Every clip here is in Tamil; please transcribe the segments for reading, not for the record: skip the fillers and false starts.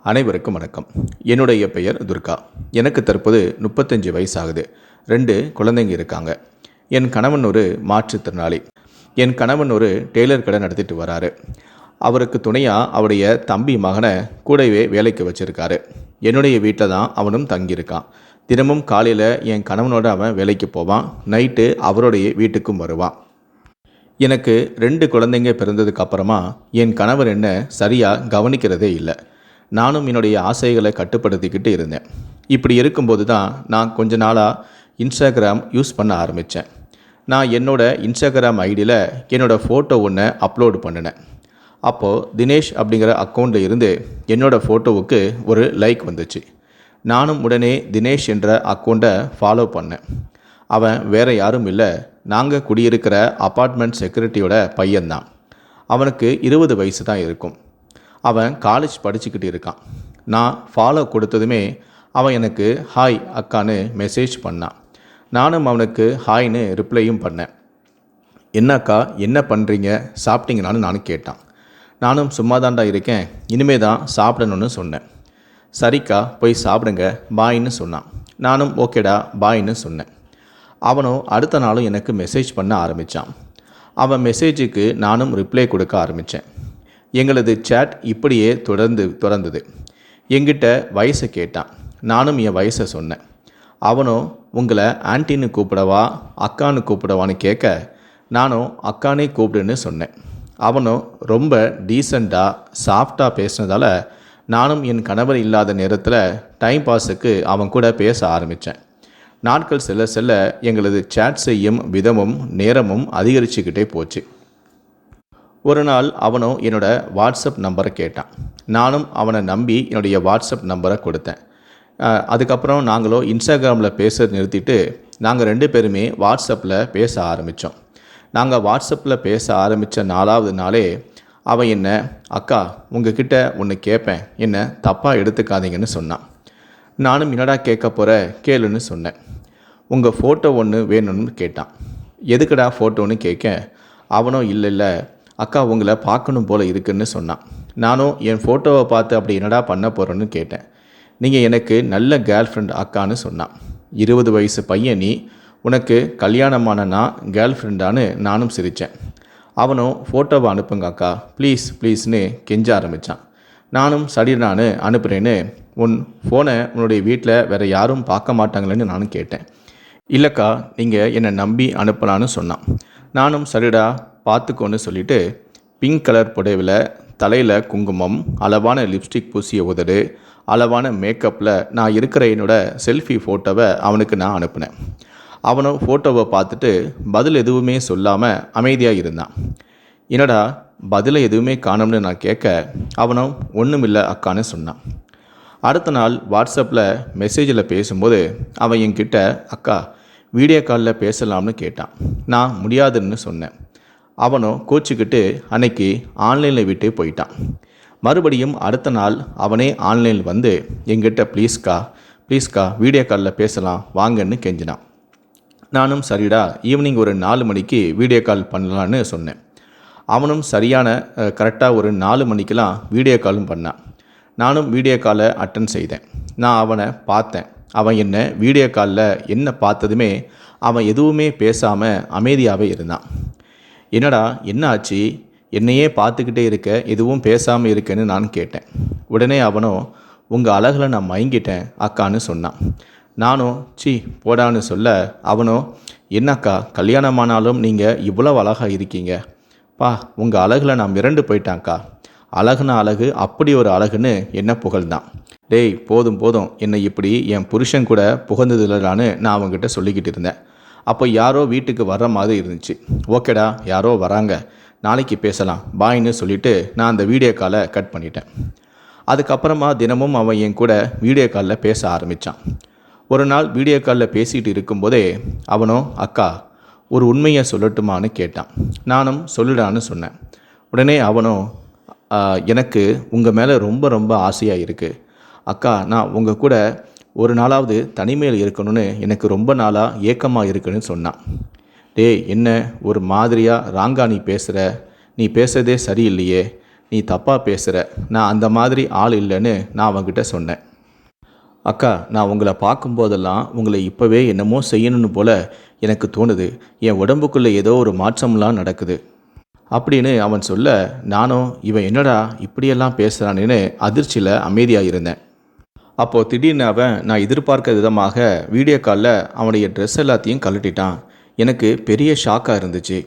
அனைவருக்கும் வணக்கம். என்னுடைய பெயர் துர்கா. எனக்கு தற்போது 35 வயசாகுது. 2 குழந்தைங்க இருக்காங்க. என் கணவன் ஒரு மாற்றுத்திறனாளி. என் கணவன் ஒரு டெய்லர் கடை நடத்திட்டு வராரு. அவருக்கு துணையாக அவருடைய தம்பி மகனை கூடவே வேலைக்கு வச்சுருக்காரு. என்னுடைய வீட்டில் தான் அவனும் தங்கியிருக்கான். தினமும் காலையில் என் கணவனோட அவன் வேலைக்கு போவான். நைட்டு அவருடைய வீட்டுக்கும் வருவான். எனக்கு 2 குழந்தைங்க பிறந்ததுக்கு அப்புறமா என் கணவர் என்ன சரியாக கவனிக்கிறதே இல்லை. நானும் என்னுடைய ஆசைகளை கட்டுப்படுத்திக்கிட்டு இருந்தேன். இப்படி இருக்கும்போது தான் நான் கொஞ்ச நாளாக இன்ஸ்டாகிராம் யூஸ் பண்ண ஆரம்பித்தேன். நான் என்னோடய இன்ஸ்டாகிராம் ஐடியில் என்னோடய ஃபோட்டோ ஒன்று அப்லோடு பண்ணினேன். அப்போது தினேஷ் அப்படிங்கிற அக்கௌண்ட்டில் இருந்து என்னோடய ஃபோட்டோவுக்கு ஒரு லைக் வந்துச்சு. நானும் உடனே தினேஷ் என்ற அக்கௌண்ட்டை ஃபாலோ பண்ணேன். அவன் வேறு யாரும் இல்லை, நாங்கள் குடியிருக்கிற அப்பார்ட்மெண்ட் செக்யூரிட்டியோட பையன்தான். அவனுக்கு 20 வயசு தான் இருக்கும். அவன் காலேஜ் படிச்சுக்கிட்டு இருக்கான். நான் ஃபாலோ கொடுத்ததுமே அவன் எனக்கு ஹாய் அக்கான்னு மெசேஜ் பண்ணான். நானும் அவனுக்கு ஹாய்னு ரிப்ளையும் பண்ணேன். என்ன அக்கா, என்ன பண்ணுறீங்க, சாப்பிட்டீங்களான்னு நானும் கேட்டான். நானும் சும்மா தாண்டா இருக்கேன், இனிமே தான் சாப்பிடணும்னு சொன்னேன். சரிக்கா, போய் சாப்பிடுங்க, பாயின்னு சொன்னான். நானும் ஓகேடா பாயின்னு சொன்னேன். அவனும் அடுத்த நாளும் எனக்கு மெசேஜ் பண்ண ஆரம்பித்தான். அவன் மெசேஜுக்கு நானும் ரிப்ளை கொடுக்க ஆரம்பித்தேன். எங்களது சேட் இப்படியே தொடர்ந்தது. என்கிட்ட வயசை கேட்டான். நானும் என் வயசை சொன்னேன். அவனும் உங்களை ஆன்ட்டின்னு கூப்பிடவா அக்கான்னு கூப்பிடவான்னு கேட்க, நானும் அக்கானே கூப்பிடுன்னு சொன்னேன். அவனும் ரொம்ப டீசெண்டாக சாஃப்டாக பேசினதால் நானும் என் கணவர் இல்லாத நேரத்தில் டைம் பாஸுக்கு அவன் கூட பேச ஆரம்பித்தேன். நாட்கள் செல்ல செல்ல எங்களது சேட் செய்யும் விதமும் நேரமும் அதிகரிச்சுக்கிட்டே போச்சு. ஒரு நாள் அவனும் என்னோட வாட்ஸ்அப் நம்பரை கேட்டான். நானும் அவனை நம்பி என்னுடைய வாட்ஸ்அப் நம்பரை கொடுத்தேன். அதுக்கப்புறம் நாங்களும் இன்ஸ்டாகிராமில் பேச நிறுத்திட்டு நாங்கள் 2 பேருமே வாட்ஸ்அப்பில் பேச ஆரம்பித்தோம். நாங்கள் வாட்ஸ்அப்பில் பேச ஆரம்பித்த 4வது நாளே அவன் என்ன, அக்கா உங்ககிட்ட ஒன்று கேட்பேன், என்ன தப்பாக எடுத்துக்காதீங்கன்னு சொன்னான். நானும் என்னடா கேட்க போகிற, கேளுன்னு சொன்னேன். உங்கள் ஃபோட்டோ ஒன்று வேணும்னு கேட்டான். எதுக்குடா ஃபோட்டோன்னு கேட்க, அவனும் இல்லை அக்கா உங்களை பார்க்கணும் போல் இருக்குன்னு சொன்னான். நானும் என் ஃபோட்டோவை பார்த்து அப்படி என்னடா பண்ண போகிறேன்னு கேட்டேன். நீங்கள் எனக்கு நல்ல கேர்ள் ஃப்ரெண்ட் அக்கான்னு சொன்னான். 20 வயசு பையன் நீ, உனக்கு கல்யாணமானனா கேர்ள் ஃப்ரெண்டான்னு நானும் சிரித்தேன். அவனும் ஃபோட்டோவை அனுப்புங்க அக்கா ப்ளீஸ்னு கெஞ்ச ஆரம்பித்தான். நானும் சரிடான்னு அனுப்புகிறேன்னு, உன் ஃபோனை உன்னுடைய வீட்டில் வேறு யாரும் பார்க்க மாட்டாங்களேன்னு நானும் கேட்டேன். இல்லைக்கா, நீங்கள் என்னை நம்பி அனுப்பலான்னு சொன்னான். நானும் சரிடா பார்த்துக்கோன்னு சொல்லிவிட்டு பிங்க் கலர் புடவையில், தலையில் குங்குமம், அளவான லிப்ஸ்டிக் பூசிய உதடு, அளவான மேக்கப்பில் நான் இருக்கிற என்னோடய செல்ஃபி ஃபோட்டோவை அவனுக்கு நான் அனுப்பினேன். அவனும் ஃபோட்டோவை பார்த்துட்டு பதில் எதுவுமே சொல்லாமல் அமைதியாக இருந்தான். என்னடா பதிலை எதுவுமே காணும்னு நான் கேட்க, அவனும் ஒன்றுமில்லை அக்கான்னு சொன்னான். அடுத்த நாள் வாட்ஸ்அப்பில் மெசேஜில் பேசும்போது அவன் என்கிட்ட அக்கா வீடியோ காலில் பேசலாம்னு கேட்டான். நான் முடியாதுன்னு சொன்னேன். அவனும் கோச்சிக்கிட்டு அன்னைக்கு ஆன்லைனில் விட்டு போயிட்டான். மறுபடியும் அடுத்த நாள் அவனே ஆன்லைனில் வந்து என்கிட்ட ப்ளீஸ்க்கா வீடியோ காலில் பேசலாம் வாங்கன்னு கெஞ்சினான். நானும் சரிடா ஈவினிங் ஒரு 4 மணிக்கு வீடியோ கால் பண்ணலான்னு சொன்னேன். அவனும் கரெக்டாக ஒரு 4 மணிக்கெலாம் வீடியோ காலும் பண்ணான். நானும் வீடியோ காலை அட்டன் செய்தேன். நான் அவனை பார்த்தேன். அவன் என்ன வீடியோ காலில் என்ன பார்த்ததுமே அவன் எதுவுமே பேசாமல் அமைதியாகவே இருந்தான். என்னடா என்ன ஆச்சு, என்னையே பார்த்துக்கிட்டே இருக்க, எதுவும் பேசாமல் இருக்கேன்னு நான் கேட்டேன். உடனே அவனும் உங்கள் அழகில் நான் மயங்கிட்டேன் அக்கான்னு சொன்னான். நானும் போடான்னு சொல்ல, அவனும் என்னக்கா கல்யாணமானாலும் நீங்கள் இவ்வளோ அழகாக இருக்கீங்க, உங்கள் அழகில் நான் மிரண்டு போயிட்டாங்க்கா, அழகுனா அழகு, அப்படி ஒரு அழகுன்னு என்ன புகழ்ந்தான். டேய் போதும் என்னை இப்படி என் புருஷன் கூட புகழ்ந்ததில்லைன்னு நான் அவங்ககிட்ட சொல்லிக்கிட்டு இருந்தேன். அப்போ யாரோ வீட்டுக்கு வர்ற மாதிரி இருந்துச்சு. ஓகேடா யாரோ வராங்க, நாளைக்கு பேசலாம் பாயின்னு சொல்லிவிட்டு நான் அந்த வீடியோ காலை கட் பண்ணிட்டேன். அதுக்கப்புறமா தினமும் அவன் என் கூட வீடியோ காலில் பேச ஆரம்பித்தான். ஒரு நாள் வீடியோ காலில் பேசிகிட்டு இருக்கும்போதே அவனும் அக்கா ஒரு உண்மையை சொல்லட்டுமான்னு கேட்டான். நானும் சொல்லிடான்னு சொன்னேன். உடனே அவனும் எனக்கு உங்கள் மேலே ரொம்ப ஆசையாக இருக்குது அக்கா, நான் உங்கள் கூட ஒரு நாளாவது தனிமையில் இருக்கணும்னு எனக்கு ரொம்ப நாளாக ஏக்கமாக இருக்குன்னு சொன்னான். டேய் என்ன ஒரு மாதிரியாக ராங்கா நீ பேசுகிறதே சரியில்லையே, நீ தப்பாக பேசுகிற, நான் அந்த மாதிரி ஆள் இல்லைன்னு நான் அவன்கிட்ட சொன்னேன். அக்கா, நான் உங்களை பார்க்கும்போதெல்லாம் உங்களை இப்போவே என்னமோ செய்யணும்னு போல எனக்கு தோணுது. என் உடம்புக்குள்ளே ஏதோ ஒரு மாற்றம்லாம் நடக்குது அப்படின்னு அவன் சொல்ல, நானும் இவன் என்னடா இப்படியெல்லாம் பேசுகிறானேன்னு அதிர்ச்சியில் அமைதியாக இருந்தேன். அப்போது திடீர்னு அவன் நான் எதிர்பார்க்க விதமாக வீடியோ காலில் அவனுடைய ட்ரெஸ் எல்லாத்தையும் கழட்டிட்டான். எனக்கு பெரிய ஷாக்காக இருந்துச்சு.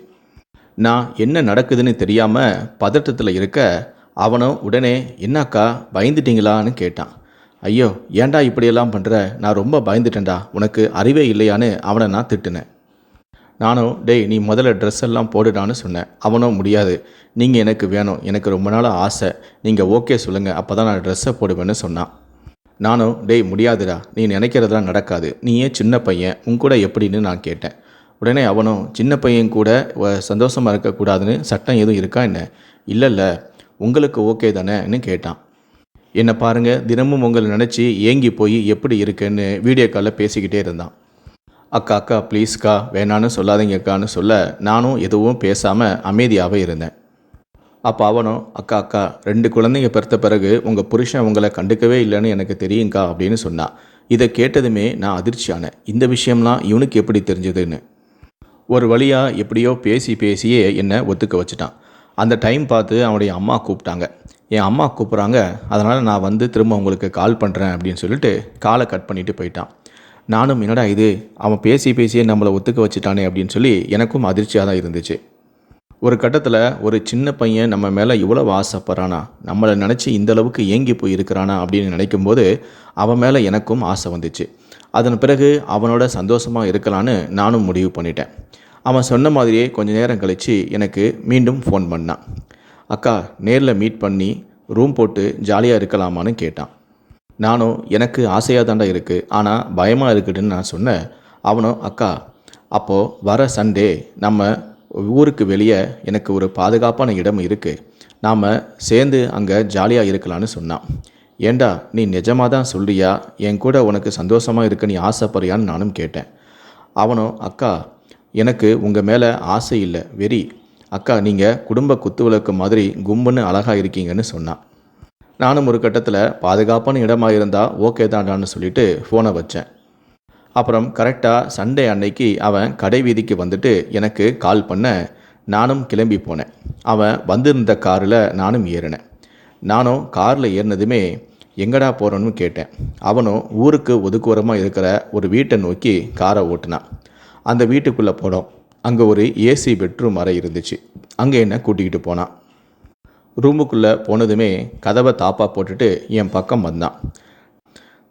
நான் என்ன நடக்குதுன்னு தெரியாமல் பதட்டத்தில் இருக்க, அவனும் உடனே என்னக்கா பயந்துட்டீங்களான்னு கேட்டான். ஐயோ, ஏன்டா இப்படியெல்லாம் பண்ணுற, நான் ரொம்ப பயந்துட்டேன்டா, உனக்கு அறிவே இல்லையான்னு அவனை நான் திட்டினேன். நானும் டேய் நீ முதல்ல ட்ரெஸ் எல்லாம் போடுடான்னு சொன்னேன். அவனும் முடியாது, நீங்கள் எனக்கு வேணும், எனக்கு ரொம்ப நாள் ஆசை, நீங்கள் ஓகே சொல்லுங்கள், அப்போ தான் நான் ட்ரெஸ்ஸை போடுவேன்னு சொன்னான். நானும் டேய் முடியாதுடா, நீ நினைக்கிறதெல்லாம் நடக்காது, நீ ஏன் சின்ன பையன், உன் கூட எப்படின்னு நான் கேட்டேன். உடனே அவனும் சின்ன பையன் கூட சந்தோஷமாக இருக்கக்கூடாதுன்னு சட்டம் எதுவும் இருக்கா என்ன? இல்லை உங்களுக்கு ஓகே தானேன்னு கேட்டான். என்னை பாருங்கள், தினமும் உங்களை நினச்சி ஏங்கி போய் எப்படி இருக்குன்னு வீடியோ காலில் பேசிக்கிட்டே இருந்தான். அக்கா ப்ளீஸ்க்கா, வேணான்னு சொல்லாதீங்கக்கான்னு சொல்ல, நானும் எதுவும் பேசாமல் அமைதியாகவே இருந்தேன். அப்போ அவனும் அக்கா 2 குழந்தைங்க பிறந்த பிறகு உங்கள் புருஷன் உங்களை கண்டுக்கவே இல்லைன்னு எனக்கு தெரியுங்க்கா அப்படின்னு சொன்னான். இதை கேட்டதுமே நான் அதிர்ச்சியானேன். இந்த விஷயம்லாம் இவனுக்கு எப்படி தெரிஞ்சதுன்னு. ஒரு வழியாக எப்படியோ பேசியே என்னை ஒத்துக்க வச்சுட்டான். அந்த டைம் பார்த்து அவனுடைய அம்மா கூப்பிட்டாங்க. என் அம்மா கூப்பிட்றாங்க, அதனால் நான் வந்து திரும்ப உங்களுக்கு கால் பண்ணுறேன் அப்படின்னு சொல்லிட்டு காலை கட் பண்ணிவிட்டு போயிட்டான். நானும் என்னடா இது, அவன் பேசியே நம்மளை ஒத்துக்க வச்சுட்டானே அப்படின்னு சொல்லி எனக்கும் அதிர்ச்சியாக தான் இருந்துச்சு. ஒரு கட்டத்தில் ஒரு சின்ன பையன் நம்ம மேலே இவ்வளவு ஆசைப்படுறானா, நம்மளை நினச்சி இந்தளவுக்கு ஏங்கி போய் இருக்கிறானா அப்படின்னு நினைக்கும்போது அவன் மேலே எனக்கும் ஆசை வந்துச்சு. அதன் பிறகு அவனோட சந்தோஷமாக இருக்கலான்னு நானும் முடிவு பண்ணிட்டேன். அவன் சொன்ன மாதிரியே கொஞ்சம் நேரம் கழித்து எனக்கு மீண்டும் ஃபோன் பண்ணான். அக்கா, நேரில் மீட் பண்ணி ரூம் போட்டு ஜாலியாக இருக்கலாமான்னு கேட்டான். நானும் எனக்கு ஆசையாக தாண்டா இருக்குது, ஆனால் பயமாக இருக்குதுன்னு நான் சொன்னேன். அவனும் அக்கா, அப்போது வர சண்டே நம்ம ஊருக்கு வெளியே எனக்கு ஒரு பாதுகாப்பான இடம் இருக்குது, நாம் சேர்ந்து அங்கே ஜாலியாக இருக்கலான்னு சொன்னான். ஏண்டா நீ நிஜமாக தான் சொல்கிறியா, என் கூட உனக்கு சந்தோஷமாக இருக்க நீ ஆசைப்படுறியான்னு நானும் கேட்டேன். அவனும் அக்கா, எனக்கு உங்கள் மேலே ஆசை இல்லை, வெறி. அக்கா, நீங்கள் குடும்ப குத்துவிளக்கு மாதிரி கும்புன்னு அழகாக இருக்கீங்கன்னு சொன்னான். நானும் ஒரு கட்டத்தில் பாதுகாப்பான இடமாக இருந்தால் ஓகே தாண்டான்னு சொல்லிட்டு ஃபோனை வச்சேன். அப்புறம் கரெக்டாக சண்டே அன்னைக்கு அவன் கடை வீதிக்கு வந்துட்டு எனக்கு கால் பண்ண, நானும் கிளம்பி போனேன். அவன் வந்திருந்த காரில் நானும் ஏறினேன். நானும் காரில் ஏறினதுமே எங்கடா போகிறோன்னு கேட்டேன். அவனும் ஊருக்கு ஒதுக்குவரமாக இருக்கிற ஒரு வீட்டை நோக்கி காரை ஓட்டினான். அந்த வீட்டுக்குள்ளே போனோம். அங்கே ஒரு ஏசி பெட்ரூம் அறை இருந்துச்சு. அங்கே என்ன கூட்டிக்கிட்டு போனான். ரூமுக்குள்ளே போனதுமே கதவை தாப்பாக போட்டுட்டு என் பக்கம் வந்தான்.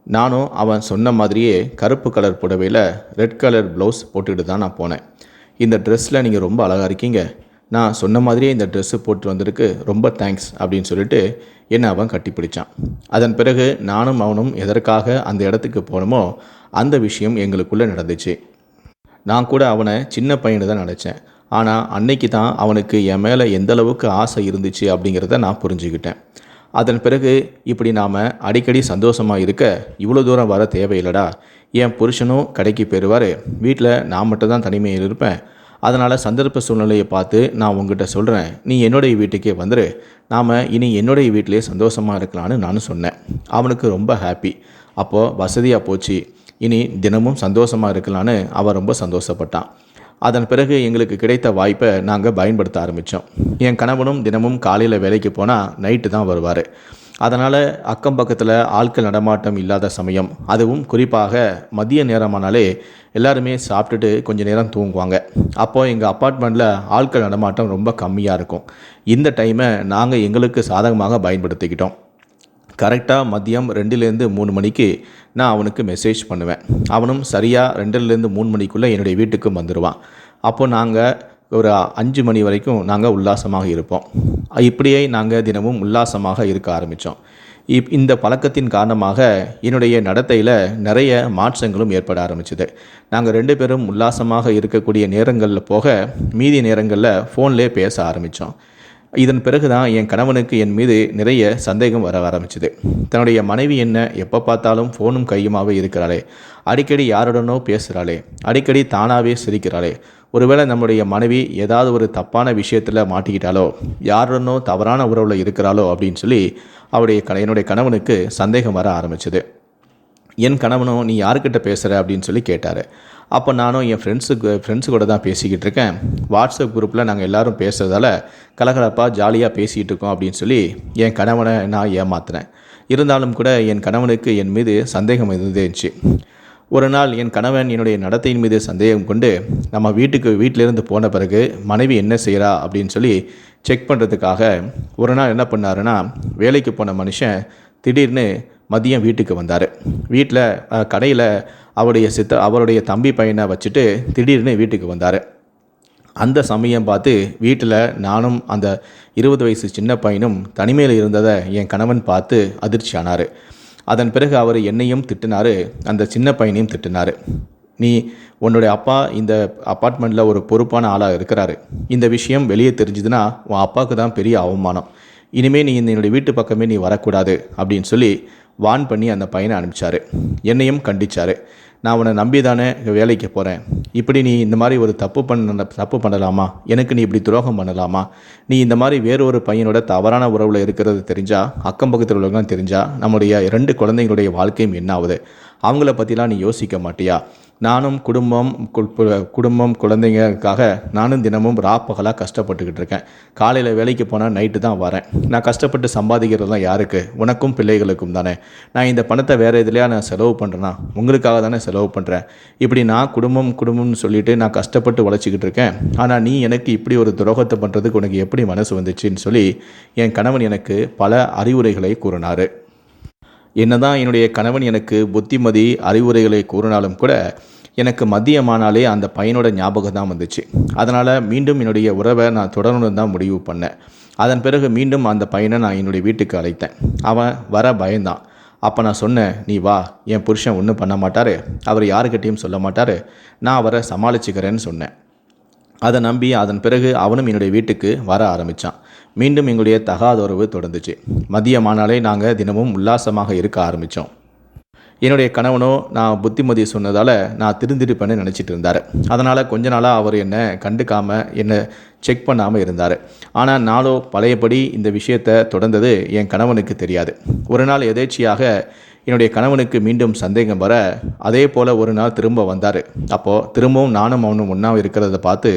நானும் அவன் சொன்ன மாதிரியே கருப்பு கலர் புடவையில் ரெட் கலர் ப்ளவுஸ் போட்டுக்கிட்டு தான் நான் போனேன். இந்த ட்ரெஸ்ஸில் நீங்கள் ரொம்ப அழகாக இருக்கீங்க, நான் சொன்ன மாதிரியே இந்த ட்ரெஸ்ஸு போட்டு வந்திருக்கு, ரொம்ப தேங்க்ஸ் அப்படின்னு சொல்லிட்டு என்னை அவன் கட்டிப்பிடிச்சான். அதன் பிறகு நானும் அவனும் எதற்காக அந்த இடத்துக்கு போனோமோ அந்த விஷயம் எங்களுக்குள்ளே நடந்துச்சு. நான் கூட அவனை சின்ன பையனை தான் நினச்சேன். ஆனால் அன்னைக்கு தான் அவனுக்கு என் மேலே எந்த அளவுக்கு ஆசை இருந்துச்சு அப்படிங்கிறத நான் புரிஞ்சுக்கிட்டேன். அதன் பிறகு இப்படி நாம் அடிக்கடி சந்தோஷமாக இருக்க இவ்வளோ தூரம் வர தேவையில்லடா, என் புருஷனும் கடைக்கு போயிடுவார், வீட்டில் நான் மட்டும் தான் தனிமையில் இருப்பேன், அதனால் சந்தர்ப்ப சூழ்நிலையை பார்த்து நான் உங்ககிட்ட சொல்கிறேன், நீ என்னுடைய வீட்டுக்கே வந்துடு, நாம் இனி என்னுடைய வீட்டிலே சந்தோஷமாக இருக்கலான்னு நானும் சொன்னேன். அவனுக்கு ரொம்ப ஹாப்பி. அப்போது வசதியாக போச்சு, இனி தினமும் சந்தோஷமாக இருக்கலான்னு அவன் ரொம்ப சந்தோஷப்பட்டான். அதன் பிறகு எங்களுக்கு கிடைத்த வாய்ப்பை நாங்கள் பயன்படுத்த ஆரம்பித்தோம். என் கணவனும் தினமும் காலையில் வேலைக்கு போனால் நைட்டு தான் வருவார். அதனால் அக்கம் பக்கத்தில் ஆட்கள் நடமாட்டம் இல்லாத சமயம், அதுவும் குறிப்பாக மதிய நேரமானாலே எல்லாருமே சாப்பிட்டுட்டு கொஞ்சம் நேரம் தூங்குவாங்க. அப்போது எங்கள் அப்பார்ட்மெண்ட்டில் ஆட்கள் நடமாட்டம் ரொம்ப கம்மியாக இருக்கும். இந்த டைமை நாங்கள் எங்களுக்கு சாதகமாக பயன்படுத்திக்கிட்டோம். கரெக்டாக மதியம் 2லேருந்து 3 மணிக்கு நான் அவனுக்கு மெசேஜ் பண்ணுவேன். அவனும் சரியாக 2லேருந்து 3 மணிக்குள்ளே என்னுடைய வீட்டுக்கு வந்துடுவான். அப்போது நாங்கள் ஒரு 5 மணி வரைக்கும் நாங்கள் உல்லாசமாக இருப்போம். இப்படியே நாங்கள் தினமும் உல்லாசமாக இருக்க ஆரம்பித்தோம். இந்த பழக்கத்தின் காரணமாக என்னுடைய நடத்தையில் நிறைய மாற்றங்களும் ஏற்பட ஆரம்பிச்சுது. நாங்கள் 2 பேரும் உல்லாசமாக இருக்கக்கூடிய நேரங்களில் போக மீதி நேரங்களில் ஃபோன்லேயே பேச ஆரம்பித்தோம். இதன் பிறகு தான் என் கணவனுக்கு என் மீது நிறைய சந்தேகம் வர ஆரம்பிச்சுது. தன்னுடைய மனைவி என்ன எப்போ பார்த்தாலும் ஃபோனும் கையுமாவே இருக்கிறாளே, அடிக்கடி யாருடனோ பேசுகிறாளே, அடிக்கடி தானாகவே சிரிக்கிறாளே, ஒருவேளை நம்முடைய மனைவி ஏதாவது ஒரு தப்பான விஷயத்தில் மாட்டிக்கிட்டாலோ, யாருடனோ தவறான உறவில் இருக்கிறாளோ அப்படின்னு சொல்லி என்னுடைய கணவனுக்கு சந்தேகம் வர ஆரம்பிச்சுது. என் கணவனும் நீ யார்கிட்ட பேசுகிற அப்படின்னு சொல்லி கேட்டார். அப்போ நானும் என் ஃப்ரெண்ட்ஸு கூட தான் பேசிக்கிட்டு இருக்கேன். வாட்ஸ்அப் குரூப்பில் நாங்கள் எல்லோரும் பேசுகிறதால கலகலப்பாக ஜாலியாக பேசிகிட்டு இருக்கோம் அப்படின்னு சொல்லி என் கணவனை நான் ஏமாத்தினேன். இருந்தாலும் கூட என் கணவனுக்கு என் மீது சந்தேகம் இருந்துச்சு. ஒரு நாள் என் கணவன் என்னுடைய நடத்தையின் மீது சந்தேகம் கொண்டு நம்ம வீட்டிலேருந்து போன பிறகு மனைவி என்ன செய்கிறா அப்படின்னு சொல்லி செக் பண்ணுறதுக்காக ஒரு நாள் என்ன பண்ணாருன்னா, வேலைக்கு போன மனுஷன் திடீர்னு மதியம் வீட்டுக்கு வந்தார். வீட்டில் கடையில் அவருடைய தம்பி பையனை வச்சுட்டு திடீர்னு வீட்டுக்கு வந்தார். அந்த சமயம் பார்த்து வீட்டில் நானும் அந்த 20 வயசு சின்ன பையனும் தனிமையில் இருந்ததை என் கணவன் பார்த்து அதிர்ச்சி ஆனார். அதன் பிறகு அவர் என்னையும் திட்டினார், அந்த சின்ன பையனையும் திட்டினார். நீ உன்னுடைய அப்பா இந்த அப்பார்ட்மெண்ட்டில் ஒரு பொறுப்பான ஆளாக இருக்கிறாரு, இந்த விஷயம் வெளியே தெரிஞ்சுதுன்னா உன் அப்பாவுக்கு தான் பெரிய அவமானம், இனிமேல் நீ என்னுடைய வீட்டு பக்கமே நீ வரக்கூடாது அப்படின்னு சொல்லி வான் பண்ணி அந்த பையனை அனுப்பிச்சார். என்னையும் கண்டிச்சார். நான் உன்னை நம்பி தானே வேலைக்கு போகிறேன், இப்படி நீ இந்த மாதிரி ஒரு தப்பு பண்ணலாமா, எனக்கு நீ இப்படி துரோகம் பண்ணலாமா, நீ இந்த மாதிரி வேறொரு பையனோட தவறான உறவில் இருக்கிறது தெரிஞ்சால், அக்கம் பக்கத்தில் உள்ளவங்களாம் தெரிஞ்சால் நம்முடைய 2 குழந்தைங்களுடைய வாழ்க்கையும் என்ன ஆகுது, அவங்கள பற்றிலாம் நீ யோசிக்க மாட்டியா, நானும் குடும்பம் குழந்தைங்களுக்காக நானும் தினமும் ராப்பகலாக கஷ்டப்பட்டுக்கிட்டு இருக்கேன். காலையில் வேலைக்கு போனால் நைட்டு தான் வரேன். நான் கஷ்டப்பட்டு சம்பாதிக்கிறதுலாம் யாருக்கு, உனக்கும் பிள்ளைகளுக்கும் தானே. நான் இந்த பணத்தை வேறு எதுலையா நான் செலவு பண்ணுறேன்னா உங்களுக்காக தானே செலவு பண்ணுறேன். இப்படி நான் குடும்பம்னு சொல்லிட்டு நான் கஷ்டப்பட்டு உழைச்சிக்கிட்டு இருக்கேன். ஆனால் நீ எனக்கு இப்படி ஒரு துரோகத்தை பண்ணுறதுக்கு உனக்கு எப்படி மனசு வந்துச்சுன்னு சொல்லி என் கணவன் எனக்கு பல அறிவுரைகளை கூறினார். என்னதான் என்னுடைய கணவன் எனக்கு புத்திமதி அறிவுரைகளை கூறினாலும் கூட எனக்கு மதியமானாலே அந்த பையனோட ஞாபகம் தான் வந்துச்சு. அதனால் மீண்டும் என்னுடைய உறவை நான் தொடரணும்னு தான் முடிவு பண்ணேன். அதன் பிறகு மீண்டும் அந்த பையனை நான் என்னுடைய வீட்டுக்கு அழைத்தேன். அவன் வர பயந்தான். அப்போ நான் சொன்னேன், நீ வா, என் புருஷன் ஒன்றும் பண்ண மாட்டார், அவர் யாருக்கிட்டையும் சொல்ல மாட்டார், நான் அவரை சமாளிச்சுக்கிறேன்னு சொன்னேன். அதை நம்பி அதன் பிறகு அவனும் என்னுடைய வீட்டுக்கு வர ஆரம்பித்தான். மீண்டும் எங்களுடைய தகாத உறவு தொடர்ந்துச்சு. மதியமானாலே நாங்கள் தினமும் உல்லாசமாக இருக்க ஆரம்பித்தோம். என்னுடைய கணவனோ நான் புத்திமதி சொன்னதால் நான் திருந்திருப்பேன்னு நினச்சிட்டு இருந்தார். அதனால் கொஞ்ச நாளாக அவர் என்னை கண்டுக்காமல் என்னை செக் பண்ணாமல் இருந்தார். ஆனால் நாளோ பழையபடி இந்த விஷயத்தை தொடர்ந்தது என் கணவனுக்கு தெரியாது. ஒரு நாள் எதேச்சியாக என்னுடைய கணவனுக்கு மீண்டும் சந்தேகம் வர அதே போல் ஒரு நாள் திரும்ப வந்தார். அப்போது திரும்பவும் நானும் அவனும் ஒன்றா இருக்கிறத பார்த்து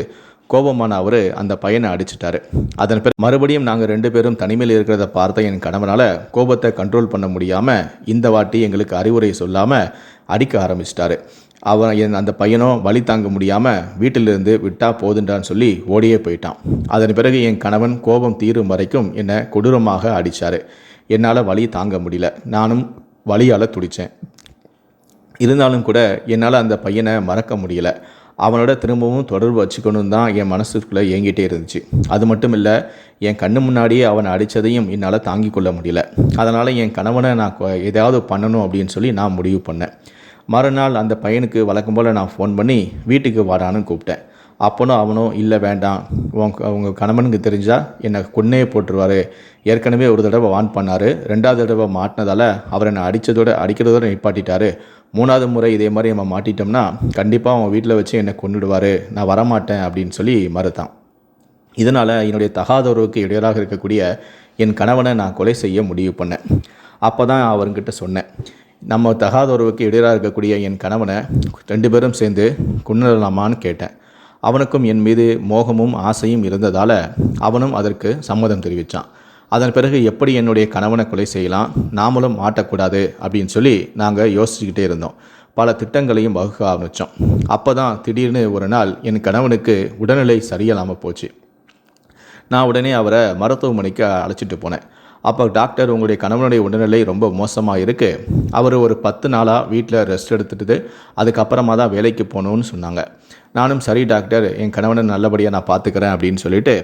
கோபமான அவர் அந்த பையனை அடிச்சிட்டாரு. அதன் பிறகு மறுபடியும் நாங்கள் 2 பேரும் தனிமையில் இருக்கிறத பார்த்த என் கணவனால் கோபத்தை கண்ட்ரோல் பண்ண முடியாமல் இந்த வாட்டி எங்களுக்கு அறிவுரை சொல்லாமல் அடிக்க ஆரம்பிச்சிட்டாரு. அந்த பையனும் வலி தாங்க முடியாமல் வீட்டிலிருந்து விட்டால் போதுண்டான்னு சொல்லி ஓடியே போயிட்டான். அதன் பிறகு என் கணவன் கோபம் தீரும் வரைக்கும் என்னை கொடூரமாக அடித்தார். என்னால் வலி தாங்க முடியல. நானும் வலியால் துடித்தேன். இருந்தாலும் கூட என்னால் அந்த பையனை மறக்க முடியலை. அவனோட திரும்பவும் தொடர்பு வச்சுக்கணும் தான் என் மனசுக்குள்ளே ஏங்கிட்டே இருந்துச்சு. அது மட்டும் இல்லை, என் கண்ணு முன்னாடியே அவனை அடித்ததையும் என்னால் தாங்கி கொள்ள முடியல. அதனால் என் கணவனை நான் ஏதாவது பண்ணணும் அப்படின்னு சொல்லி நான் முடிவு பண்ணேன். மறுநாள் அந்த பையனுக்கு வழக்கம் போல் நான் ஃபோன் பண்ணி வீட்டுக்கு வாடான்னு கூப்பிட்டேன். அப்போனும் அவனும் இல்லை வேண்டாம், உங்கள் கணவனுக்கு தெரிஞ்சால் என்னை கொன்னே போட்டுருவார், ஏற்கனவே ஒரு தடவை வான் பண்ணார், 2வது தடவை மாட்டினதால் அவர் என்னை அடிக்கிறதோடு நிப்பாட்டிட்டார், 3வது முறை இதே மாதிரி நம்ம மாட்டிட்டோம்னா கண்டிப்பாக அவன் வீட்டில் வச்சு என்னை கொன்னுடுவார், நான் வரமாட்டேன் அப்படின்னு சொல்லி மறுத்தான். இதனால் என்னுடைய தகாத உறவுக்கு இடையூறாக இருக்கக்கூடிய என் கணவனை நான் கொலை செய்ய முடிவு பண்ணேன். அப்போ தான் அவர்கிட்ட சொன்னேன், நம்ம தகாத உறவுக்கு இடையூறாக இருக்கக்கூடிய என் கணவனை 2 பேரும் சேர்ந்து கொன்னுடலாமான்னு கேட்டேன். அவனுக்கும் என் மீது மோகமும் ஆசையும் இருந்ததால் அவனும் அதற்கு சம்மதம் தெரிவித்தான். அதன் பிறகு எப்படி என்னுடைய கணவனை கொலை செய்யலாம், நாமளும் மாட்டக்கூடாது அப்படின்னு சொல்லி நாங்கள் யோசிச்சுக்கிட்டே இருந்தோம். பல திட்டங்களையும் வகுக்க ஆரம்பித்தோம். அப்போ தான் திடீர்னு ஒரு நாள் என் கணவனுக்கு உடல்நிலை சரியில்லாமல் போச்சு. நான் உடனே அவரை மருத்துவமனைக்கு அழைச்சிட்டு போனேன். அப்போ டாக்டர், உங்களுடைய கணவனுடைய உடல்நிலை ரொம்ப மோசமாக இருக்குது, அவர் ஒரு 10 நாளாக வீட்டில் ரெஸ்ட் எடுத்துகிட்டு அதுக்கப்புறமா தான் வேலைக்கு போகணுன்னு சொன்னாங்க. நானும் சரி டாக்டர், என் கணவனை நல்லபடியாக நான் பார்த்துக்கிறேன் அப்படின்னு சொல்லிட்டு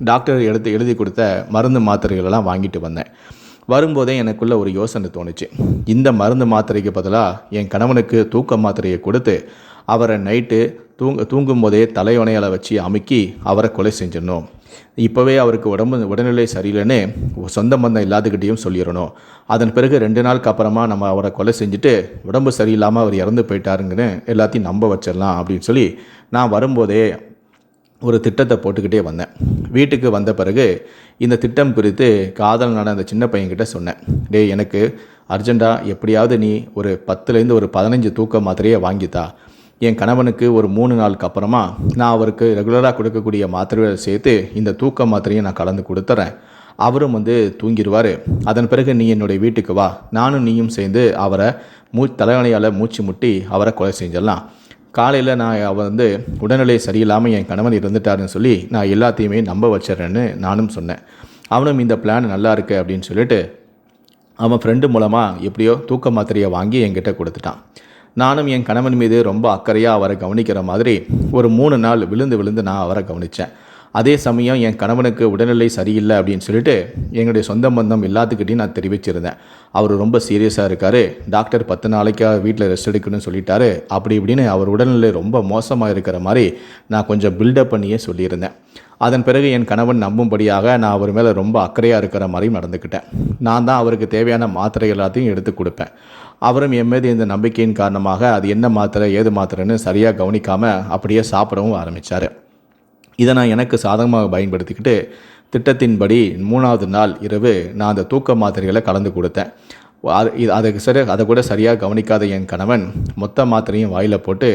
டாக்டர் எழுதி கொடுத்த மருந்து மாத்திரைகளெல்லாம் வாங்கிட்டு வந்தேன். வரும்போதே எனக்குள்ளே ஒரு யோசனை தோணுச்சு. இந்த மருந்து மாத்திரைக்கு பதிலாக என் கணவனுக்கு தூக்க மாத்திரையை கொடுத்து அவரை நைட்டு தூங்கும் போதே தலையணையால் வச்சு அமுக்கி அவரை கொலை செஞ்சிடணும். இப்போவே அவருக்கு உடல்நிலை சரியில்லைன்னு சொந்த பந்தம் எல்லாத்துக்கிட்டேயும் சொல்லிடணும். அதன் பிறகு 2 நாளுக்கு அப்புறமா நம்ம அவரை கொலை செஞ்சுட்டு உடம்பு சரியில்லாமல் அவர் இறந்து போயிட்டாருங்கன்னு எல்லாத்தையும் நம்ப வச்சிடலாம் அப்படின்னு சொல்லி நான் வரும்போதே ஒரு திட்டத்தை போட்டுக்கிட்டே வந்தேன். வீட்டுக்கு வந்த பிறகு இந்த திட்டம் குறித்து காதலனான அந்த சின்ன பையன்கிட்ட சொன்னேன். டேய், எனக்கு அர்ஜெண்ட்டாக எப்படியாவது நீ ஒரு 10லேருந்து ஒரு 15 தூக்க மாத்திரையை வாங்கித்தா. என் கணவனுக்கு ஒரு 3 நாளுக்கு அப்புறமா நான் அவருக்கு ரெகுலராக கொடுக்கக்கூடிய மாத்திரைகளை சேர்த்து இந்த தூக்க மாத்திரையை நான் கலந்து கொடுத்துட்றேன். அவரும் தூங்கிடுவார். அதன் பிறகு நீ என்னுடைய வீட்டுக்கு வா, நானும் நீயும் சேர்ந்து அவரை தலைவணையால் மூச்சு முட்டி அவரை கொலை செஞ்சிடலாம். காலையில் நான் அவர் உடல்நிலை சரியில்லாமல் என் கணவன் இருந்துட்டாருன்னு சொல்லி நான் எல்லாத்தையுமே நம்ப வச்சிடறேன்னு நானும் சொன்னேன். அவனும் இந்த பிளான் நல்லா இருக்கு அப்படின்னு சொல்லிட்டு அவன் ஃப்ரெண்டு மூலமாக எப்படியோ தூக்க மாத்திரையை வாங்கி என்கிட்ட கொடுத்துட்டான். நானும் என் கணவன் மீது ரொம்ப அக்கறையாக அவரை கவனிக்கிற மாதிரி ஒரு 3 நாள் விழுந்து நான் அவரை கவனித்தேன். அதே சமயம் என் கணவனுக்கு உடல்நிலை சரியில்லை அப்படின்னு சொல்லிட்டு எங்களுடைய சொந்த பந்தம் எல்லாத்துக்கிட்டையும் நான் தெரிவிச்சிருந்தேன். அவர் ரொம்ப சீரியஸாக இருக்கார், டாக்டர் 10 நாளைக்காக வீட்டில் ரெஸ்ட் எடுக்கணும்னு சொல்லிட்டாரு, அப்படி இப்படின்னு அவர் உடல்நிலை ரொம்ப மோசமாக இருக்கிற மாதிரி நான் கொஞ்சம் பில்டப் பண்ணியே சொல்லியிருந்தேன். அதன் பிறகு என் கணவன் நம்பும்படியாக நான் அவர் மேலே ரொம்ப அக்கறையாக இருக்கிற மாதிரியும் நடந்துக்கிட்டேன். நான் தான் அவருக்கு தேவையான மாத்திரை எல்லாத்தையும் எடுத்து கொடுப்பேன். அவரும் என் மீது இந்த நம்பிக்கையின் காரணமாக அது என்ன மாத்திரை ஏது மாத்திரைன்னு சரியாக கவனிக்காமல் அப்படியே சாப்பிடவும் ஆரம்பித்தார். இதை நான் எனக்கு சாதகமாக பயன்படுத்திக்கிட்டு திட்டத்தின்படி 3வது நாள் இரவு நான் அந்த தூக்க மாத்திரைகளை கலந்து கொடுத்தேன். அதை கூட சரியாக கவனிக்காத என் கணவன் மொத்த மாத்திரையும் வாயில் போட்டு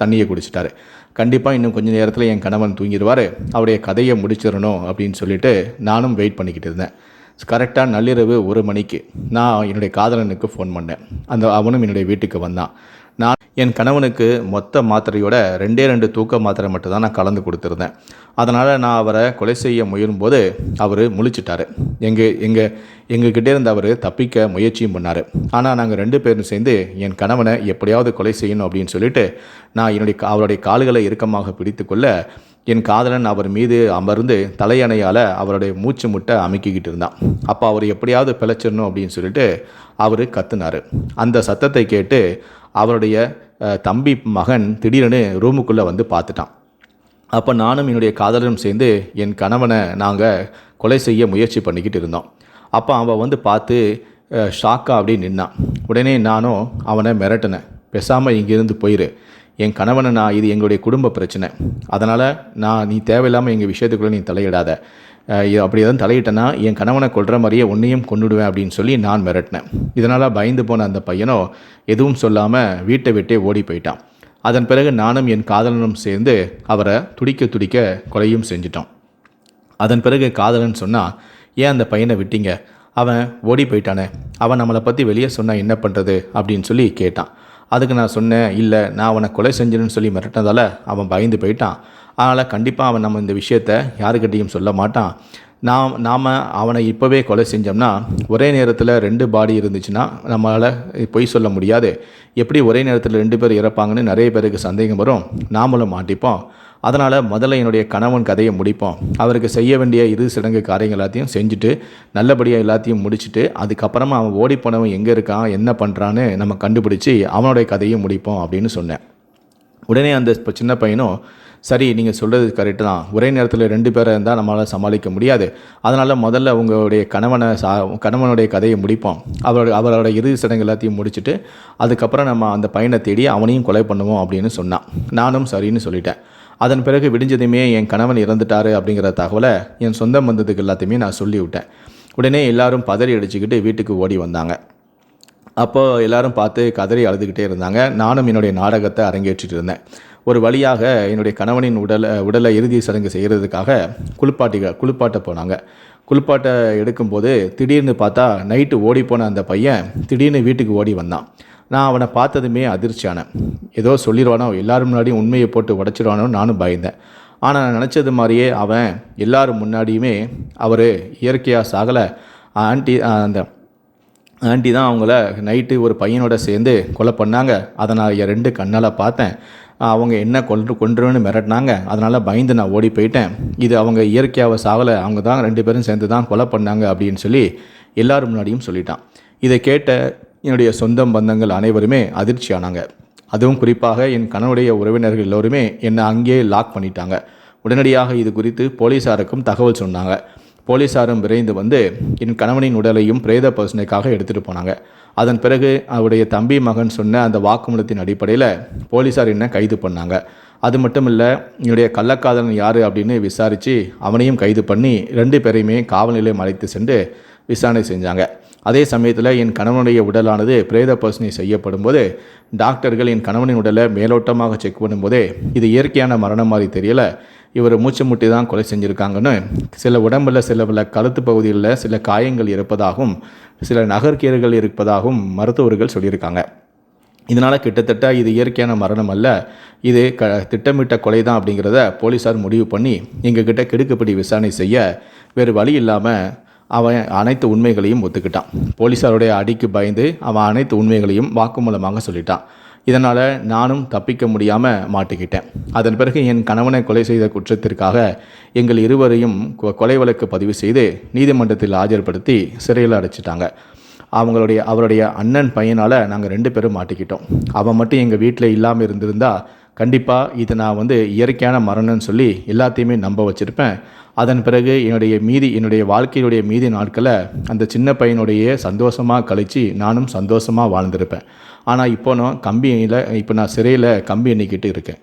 தண்ணியை குடிச்சிட்டாரு. கண்டிப்பாக இன்னும் கொஞ்சம் நேரத்தில் என் கணவன் தூங்கிடுவார், அவருடைய கதையை முடிச்சிடணும் அப்படின்னு சொல்லிட்டு நானும் வெயிட் பண்ணிக்கிட்டு இருந்தேன். கரெக்டாக நள்ளிரவு 1 மணிக்கு நான் என்னுடைய காதலனுக்கு ஃபோன் பண்ணேன். அவனும் என்னுடைய வீட்டுக்கு வந்தான். நான் என் கணவனுக்கு மொத்த மாத்திரையோட 2 தூக்க மாத்திரை மட்டும் தான் நான் கலந்து கொடுத்துருந்தேன். அதனால் நான் அவரை கொலை செய்ய முயலும்போது அவர் முழிச்சிட்டார். எங்ககிட்டே இருந்து அவர் தப்பிக்க முயற்சியும் பண்ணார். ஆனால் நாங்கள் 2 பேரும் சேர்ந்து என் கணவனை எப்படியாவது கொலை செய்யணும் அப்படின்னு சொல்லிட்டு நான் அவருடைய கால்களை இறுக்கமாக பிடித்து கொள்ள என் காதலன் அவர் மீது அமர்ந்து தலையணையால் அவருடைய மூச்சு முட்டை அமுக்கிக்கிட்டு இருந்தான். அப்போ அவர் எப்படியாவது பிழைச்சிடணும் அப்படின்னு சொல்லிட்டு அவர் கத்துனார். அந்த சத்தத்தை கேட்டு அவருடைய தம்பி மகன் திடீரெனு ரூமுக்குள்ளே பார்த்துட்டான். அப்போ நானும் என்னுடைய காதலனும் சேர்ந்து என் கணவனை நாங்கள் கொலை செய்ய முயற்சி பண்ணிக்கிட்டு இருந்தோம். அப்போ அவன் பார்த்து ஷாக்காக அப்படி நின்னான். உடனே நானும் அவனை மிரட்டினேன், பேசாமல் இங்கேருந்து போயிரு, என் கணவனை இது எங்களுடைய குடும்ப பிரச்சனை, அதனால் நீ தேவையில்லாமல் எங்கள் விஷயத்துக்குள்ளே நீ தலையிடாத, அப்படி எதுவும் தலையிட்டேன்னா என் கணவனை கொல்ற மாதிரியே உன்னையும் கொண்டுடுவேன் அப்படின்னு சொல்லி நான் மிரட்டினேன். இதனால் பயந்து போன அந்த பையனோ எதுவும் சொல்லாமல் வீட்டை விட்டே ஓடி போயிட்டான். அதன் பிறகு நானும் என் காதலனும் சேர்ந்து அவரை துடிக்க கொலையும் செஞ்சிட்டோம். அதன் பிறகு காதலன் சொன்னால், ஏன் அந்த பையனை விட்டீங்க, அவன் ஓடி போயிட்டானே, அவன் நம்மளை பற்றி வெளியே சொன்னால் என்ன பண்ணுறது அப்படின்னு சொல்லி கேட்டான். அதுக்கு நான் சொன்னேன், இல்லை, நான் அவனை கொலை செஞ்சிருன்னு சொல்லி மிரட்டினதால் அவன் பயந்து போயிட்டான், அதனால் கண்டிப்பாக அவன் நம்ம இந்த விஷயத்தை யாருக்கிட்டையும் சொல்ல மாட்டான். நாம் அவனை இப்போவே கொலை செஞ்சோம்னா ஒரே நேரத்தில் 2 பாடி இருந்துச்சுன்னா நம்மளால் பொய் சொல்ல முடியாது, எப்படி ஒரே நேரத்தில் 2 பேர் இறப்பாங்கன்னு நிறைய பேருக்கு சந்தேகம் வரும், நாமளும் மாட்டிப்போம். அதனால் முதல்ல என்னுடைய கணவன் கதையை முடிப்போம், அவருக்கு செய்ய வேண்டிய இறுதி சடங்கு காரியங்கள் எல்லாத்தையும் செஞ்சுட்டு நல்லபடியாக எல்லாத்தையும் முடிச்சுட்டு அதுக்கப்புறமா அவன் ஓடி போனவன் எங்கே இருக்கான் என்ன பண்ணுறான்னு நம்ம கண்டுபிடிச்சி அவனுடைய கதையை முடிப்போம் அப்படின்னு சொன்னேன். உடனே அந்த சின்ன பையனும், சரி, நீங்கள் சொல்கிறது கரெக்டு தான், ஒரே நேரத்தில் 2 பேரை இருந்தால் நம்மளால் சமாளிக்க முடியாது, அதனால் முதல்ல உங்களுடைய கணவனுடைய கதையை முடிப்போம், அவரோட இறுதி சடங்கு எல்லாத்தையும் முடிச்சுட்டு அதுக்கப்புறம் நம்ம அந்த பையனை தேடி அவனையும் கொலை பண்ணுவோம் அப்படின்னு சொன்னான். நானும் சரின்னு சொல்லிட்டேன். அதன் பிறகு விடிஞ்சதுமே என் கணவன் இறந்துட்டார் அப்படிங்கிற தகவலை என் சொந்த பந்தத்துக்கு எல்லாத்தையுமே நான் சொல்லிவிட்டேன். உடனே எல்லாரும் பதறி அடிச்சுக்கிட்டு வீட்டுக்கு ஓடி வந்தாங்க. அப்போது எல்லாரும் பார்த்து கதறி அழுதுகிட்டே இருந்தாங்க. நானும் என்னுடைய நாடகத்தை அரங்கேற்றிட்டு இருந்தேன். ஒரு வழியாக என்னுடைய கணவனின் உடலை இறுதி சடங்கு செய்கிறதுக்காக குளிப்பாட்ட போனாங்க. குளிப்பாட்ட எடுக்கும்போது திடீர்னு பார்த்தா நைட்டு ஓடிப்போன அந்த பையன் திடீர்னு வீட்டுக்கு ஓடி வந்தான். நான் அவனை பார்த்ததுமே அதிர்ச்சியானேன். ஏதோ சொல்லிடுவானோ, எல்லாரும் முன்னாடியும் உண்மையை போட்டு உடச்சிடுவானோ நானும் பயந்தேன். ஆனால் நான் நினச்சது மாதிரியே அவன் எல்லாரும் முன்னாடியுமே அவர் இயற்கையாக சாகலை, அந்த ஆண்டி தான் அவங்கள நைட்டு ஒரு பையனோட சேர்ந்து கொலை பண்ணாங்க, அதை நான் 2 கண்ணால் பார்த்தேன், அவங்க என்ன கொன்றுன்னு மிரட்டினாங்க, அதனால் பயந்து நான் ஓடி போயிட்டேன், இது அவங்க இயற்கையாக சாகலை, அவங்க தான் 2 பேரும் சேர்ந்து தான் கொலை பண்ணாங்க அப்படின்னு சொல்லி எல்லாரும் முன்னாடியும் சொல்லிட்டான். இதை கேட்ட என்னுடைய சொந்த பந்தங்கள் அனைவருமே அதிர்ச்சி ஆனாங்க. அதுவும் குறிப்பாக என் கணவனுடைய உறவினர்கள் எல்லோருமே என்னை அங்கேயே லாக் பண்ணிட்டாங்க. உடனடியாக இது குறித்து போலீஸாருக்கும் தகவல் சொன்னாங்க. போலீஸாரும் விரைந்து வந்து என் கணவனின் உடலையும் பிரேத பரிசோதனைக்காக எடுத்துகிட்டு போனாங்க. அதன் பிறகு அவருடைய தம்பி மகன் சொன்ன அந்த வாக்குமூலத்தின் அடிப்படையில் போலீஸார் என்னை கைது பண்ணாங்க. அது மட்டும் இல்லை, என்னுடைய கள்ளக்காதலன் யார் அப்படின்னு விசாரித்து அவனையும் கைது பண்ணி 2 பேரையுமே காவல் நிலையம் அழைத்து சென்று விசாரணை செஞ்சாங்க. அதே சமயத்தில் என் கணவனுடைய உடலானது பிரேத பரிசோதனை செய்யப்படும் போது டாக்டர்கள் என் கணவனின் உடலை மேலோட்டமாக செக் பண்ணும்போதே இது இயற்கையான மரணம் மாதிரி தெரியலை, இவர் மூச்சு முட்டி தான் கொலை செஞ்சுருக்காங்கன்னு, சில உடம்பில் சில கழுத்து பகுதிகளில் சில காயங்கள் இருப்பதாகவும் சில நகர்கீரைகள் இருப்பதாகவும் மருத்துவர்கள் சொல்லியிருக்காங்க. இதனால் கிட்டத்தட்ட இது இயற்கையான மரணம் அல்ல, இது திட்டமிட்ட கொலை தான் அப்படிங்கிறத போலீஸார் முடிவு பண்ணி எங்ககிட்ட கிடுக்குப்பிடி விசாரணை செய்ய வேறு வழி இல்லாமல் அவன் அனைத்து உண்மைகளையும் ஒத்துக்கிட்டான். போலீஸாருடைய அடிக்கு பயந்து அவன் அனைத்து உண்மைகளையும் வாக்குமூலமாக சொல்லிட்டான். இதனால் நானும் தப்பிக்க முடியாமல் மாட்டிக்கிட்டேன். அதன் பிறகு என் கணவனை கொலை செய்த குற்றத்திற்காக எங்கள் இருவரையும் கொலை வழக்கு பதிவு செய்து நீதிமன்றத்தில் ஆஜர்படுத்தி சிறையில் அடைச்சிட்டாங்க. அவருடைய அண்ணன் பையனால் நாங்கள் 2 பேரும் மாட்டிக்கிட்டோம். அவன் மட்டும் எங்கள் வீட்டில் இல்லாமல் இருந்திருந்தால் கண்டிப்பாக இது நான் இயற்கையான மரணம்னு சொல்லி எல்லாத்தையுமே நம்ப வச்சுருப்பேன். அதன் பிறகு என்னுடைய வாழ்க்கையுடைய மீதி நாட்களை அந்த சின்ன பையனுடைய சந்தோஷமாக கழித்து நானும் சந்தோஷமாக வாழ்ந்திருப்பேன். ஆனால் இப்போ நான் சிறையில் கம்பி எண்ணிக்கிட்டு இருக்கேன்.